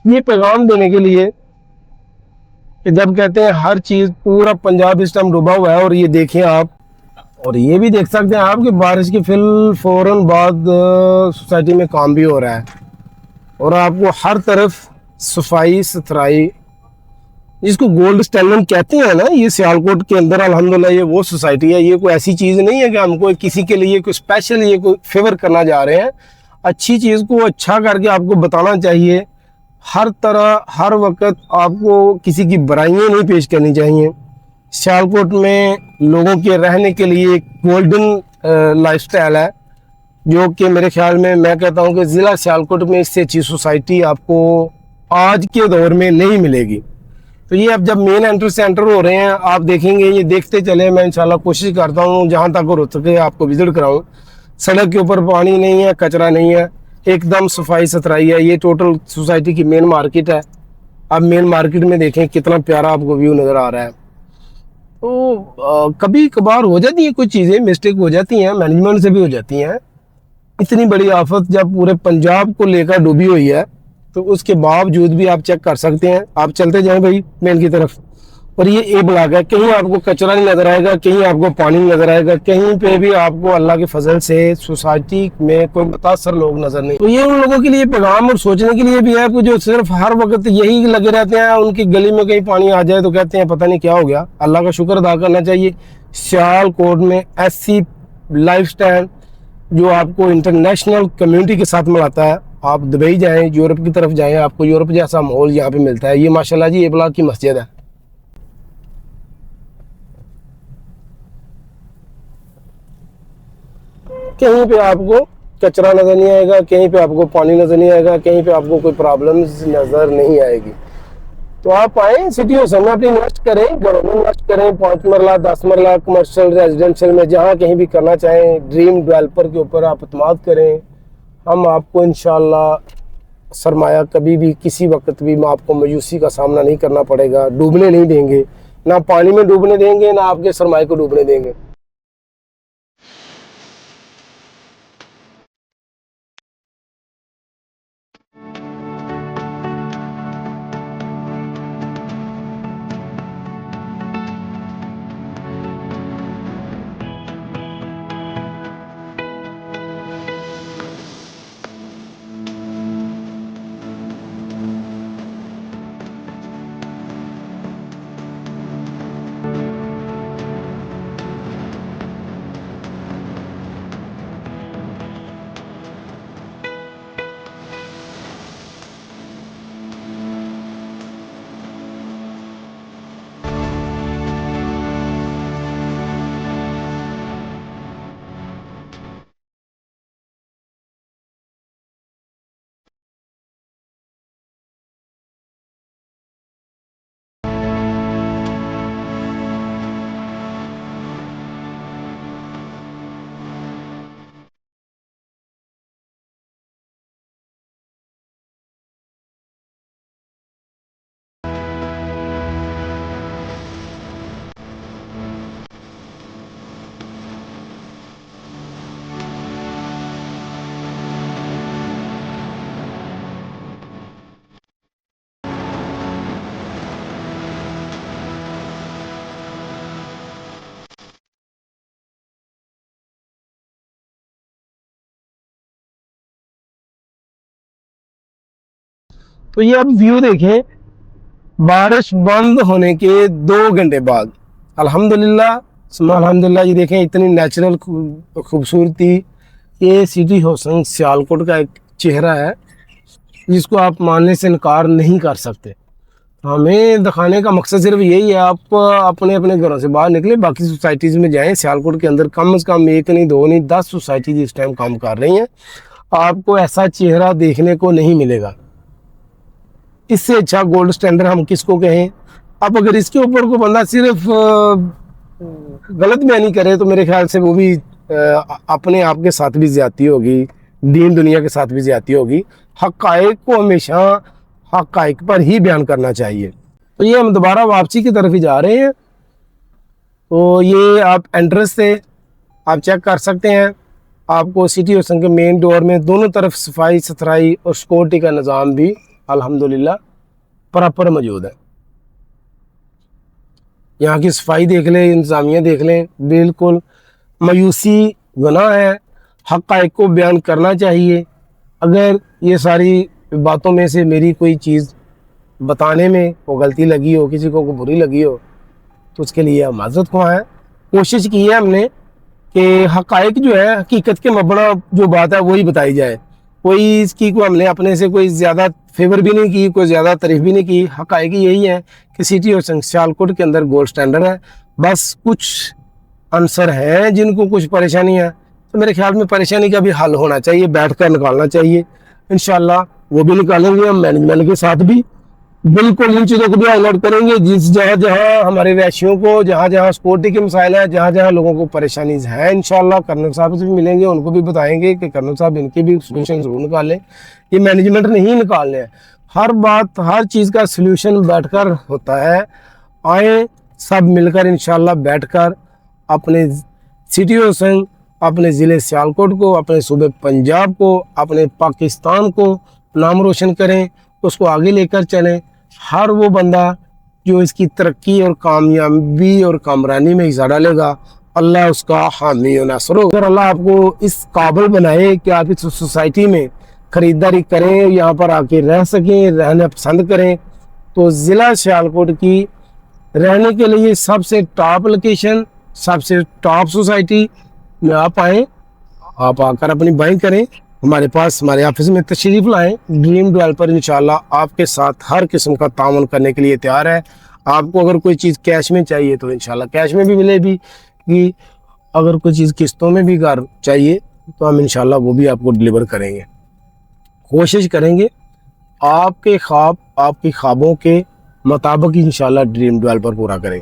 ये पैगाम देने के लिए कि जब कहते हैं हर चीज़, पूरा पंजाब इस टाइम डूबा हुआ है, और ये देखें आप, और ये भी देख सकते हैं आप कि बारिश के फौरन बाद सोसाइटी में काम भी हो रहा है, और आपको हर तरफ सफाई सुथराई, जिसको गोल्ड स्टैंडर्ड कहते हैं ना, ये सियालकोट के अंदर अल्हम्दुलिल्लाह ये वो सोसाइटी है। ये कोई ऐसी चीज़ नहीं है कि हमको किसी के लिए कोई स्पेशल ये कोई फेवर करना जा रहे हैं। अच्छी चीज़ को अच्छा करके आपको बताना चाहिए। हर तरह हर वक्त आपको किसी की बुराइयां नहीं पेश करनी चाहिए। सियालकोट में लोगों के रहने के लिए एक गोल्डन लाइफस्टाइल है, जो कि मेरे ख्याल में, मैं कहता हूं कि ज़िला सियालकोट में इससे अच्छी सोसाइटी आपको आज के दौर में नहीं मिलेगी। तो ये अब जब मेन एंटर से एंटर हो रहे हैं, आप देखेंगे, ये देखते चले। मैं इंशाल्लाह कोशिश करता हूँ जहाँ तक हो सके आपको विजिट कराऊँ। सड़क के ऊपर पानी नहीं है, कचरा नहीं है, एकदम सफाई सुथराई है। ये टोटल सोसाइटी की मेन मार्केट है। अब मेन मार्केट में देखें कितना प्यारा आपको व्यू नज़र आ रहा है। तो कभी कभार हो जाती है कुछ चीज़ें, मिस्टेक हो जाती हैं, मैनेजमेंट से भी हो जाती हैं। इतनी बड़ी आफत जब पूरे पंजाब को लेकर डूबी हुई है, तो उसके बावजूद भी आप चेक कर सकते हैं। आप चलते जाएं भाई मेन की तरफ, और ये ए ब्लॉक है, कहीं आपको कचरा नहीं नजर आएगा, कहीं आपको पानी नहीं नजर आएगा, कहीं पे भी आपको अल्लाह के फजल से सोसाइटी में कोई मुतासर लोग नजर नहीं। तो ये उन लोगों के लिए पैगाम और सोचने के लिए भी है कि जो सिर्फ हर वक्त यही लगे रहते हैं, उनकी गली में कहीं पानी आ जाए तो कहते हैं पता नहीं क्या हो गया। अल्लाह का शुक्र अदा करना चाहिए, सियालकोट में ऐसी लाइफ स्टाइल जो आपको इंटरनेशनल कम्युनिटी के साथ मिलाता है। आप दुबई जाएं, यूरोप की तरफ जाएं, आपको यूरोप जैसा माहौल यहाँ पे मिलता है। ये माशाल्लाह जी ए ब्लॉक की मस्जिद है। कहीं पे आपको कचरा नजर नहीं आएगा, कहीं पे आपको पानी नजर नहीं आएगा, कहीं पे आपको कोई प्रॉब्लम्स नजर नहीं आएगी। तो आप आए सिटी हाउस में अपनी इन्वेस्ट करें, घरों में इन्वेस्ट करें, 5 मरला 10 मरला कमर्शियल रेजिडेंशियल में जहाँ कहीं भी करना चाहें, ड्रीम डेवलपर के ऊपर आप इत्मीनान करें। हम आपको इंशाल्लाह सरमाया कभी भी किसी वक्त भी आपको मायूसी का सामना नहीं करना पड़ेगा, डूबने नहीं देंगे, ना पानी में डूबने देंगे, ना आपके सरमाए को डूबने देंगे। तो ये आप व्यू देखें, बारिश बंद होने के 2 घंटे बाद, अल्हम्दुलिल्लाह सुम्मा अल्हम्दुलिल्लाह। ये देखें इतनी नेचुरल खूबसूरती। ये सिटी हसन सियालकोट का एक चेहरा है जिसको आप मानने से इनकार नहीं कर सकते। हमें दिखाने का मकसद सिर्फ यही है, आप अपने अपने घरों से बाहर निकले, बाकी सोसाइटीज़ में जाएं। सियालकोट के अंदर कम से कम 1 नहीं 2 नहीं 10 सोसाइटीज इस टाइम काम कर रही हैं। आपको ऐसा चेहरा देखने को नहीं मिलेगा। इससे अच्छा गोल्ड स्टैंडर्ड हम किसको कहें। अब अगर इसके ऊपर कोई बंदा सिर्फ गलत बयानी करे तो मेरे ख्याल से वो भी अपने आप के साथ भी ज्यादती होगी, दीन दुनिया के साथ भी ज्यादती होगी। हक़ाइक़ को हमेशा हक़ाइक़ पर ही बयान करना चाहिए। तो ये हम दोबारा वापसी की तरफ ही जा रहे हैं। तो ये आप एंट्रेंस से आप चेक कर सकते हैं। आपको सिटी हसन के मेन डोर में दोनों तरफ सफाई सुथराई और सिक्योरिटी का निज़ाम भी अल्हम्दुलिल्लाह प्रॉपर मौजूद है। यहाँ की सफाई देख लें, इंतज़ामिया देख लें, बिल्कुल मायूसी गुनाह है, हक़ाइक़ को बयान करना चाहिए। अगर ये सारी बातों में से मेरी कोई चीज़ बताने में वो गलती लगी हो, किसी को बुरी लगी हो, तो उसके लिए हम माज़रत ख्वाह हैं। कोशिश की है हमने कि हक़ाइक़ जो है, हकीकत के मबना जो बात है वही बताई जाए। कोई इसकी को हमने अपने से कोई ज़्यादा फेवर भी नहीं की, कोई ज़्यादा तारीफ भी नहीं की। हक़ाइक़ यही है कि सिटी और सियालकोट के अंदर गोल्ड स्टैंडर्ड है। बस कुछ आंसर हैं जिनको कुछ परेशानी है, तो मेरे ख्याल में परेशानी का भी हल होना चाहिए, बैठ कर निकालना चाहिए। इंशाल्लाह वो भी निकालेंगे हम मैनेजमेंट के साथ भी, बिल्कुल इन चीज़ों को भी हाईलाइट करेंगे। जिस जहाँ जहाँ हमारे वैशियों को, जहाँ जहाँ सिक्योरिटी के मसाइल है, जहाँ जहाँ लोगों को परेशानी है, इंशाल्लाह कर्नल साहब से भी मिलेंगे, उनको भी बताएंगे कि कर्नल साहब इनके भी सोल्यूशन ज़रूर निकालें। ये मैनेजमेंट नहीं निकालने हैं, हर बात हर चीज़ का सोल्यूशन बैठकर होता है। आए सब मिलकर इंशाल्लाह बैठकर अपने सिटी और संग, अपने ज़िले सियालकोट को, अपने सूबे पंजाब को, अपने पाकिस्तान को नाम रोशन करें, उसको आगे लेकर चलें। हर वो बंदा जो इसकी तरक्की और कामयाबी और कामरानी में हिस्सा डालेगा, अल्लाह उसका हामी और नासर हो। अगर अल्लाह आपको इस काबिल बनाए कि आप इस सोसाइटी में ख़रीदारी करें, यहाँ पर आके रह सकें, रहना पसंद करें, तो ज़िला सियालकोट की रहने के लिए सबसे टॉप लोकेशन, सबसे टॉप सोसाइटी में आप आएँ, आप आकर अपनी बाइंग करें, हमारे पास हमारे ऑफिस में तशरीफ़ लाएँ। ड्रीम डेवलपर इंशाल्लाह आपके साथ हर किस्म का ताउन करने के लिए तैयार है। आपको अगर कोई चीज़ कैश में चाहिए तो इंशाल्लाह कैश में भी मिलेगी, कि अगर कोई चीज़ किस्तों में भी घर चाहिए तो हम इंशाल्लाह वो भी आपको डिलीवर करेंगे। कोशिश करेंगे आपके ख्वाब, आपकी ख्वाबों के मुताबिक इंशाल्लाह ड्रीम डेवलपर पूरा करें।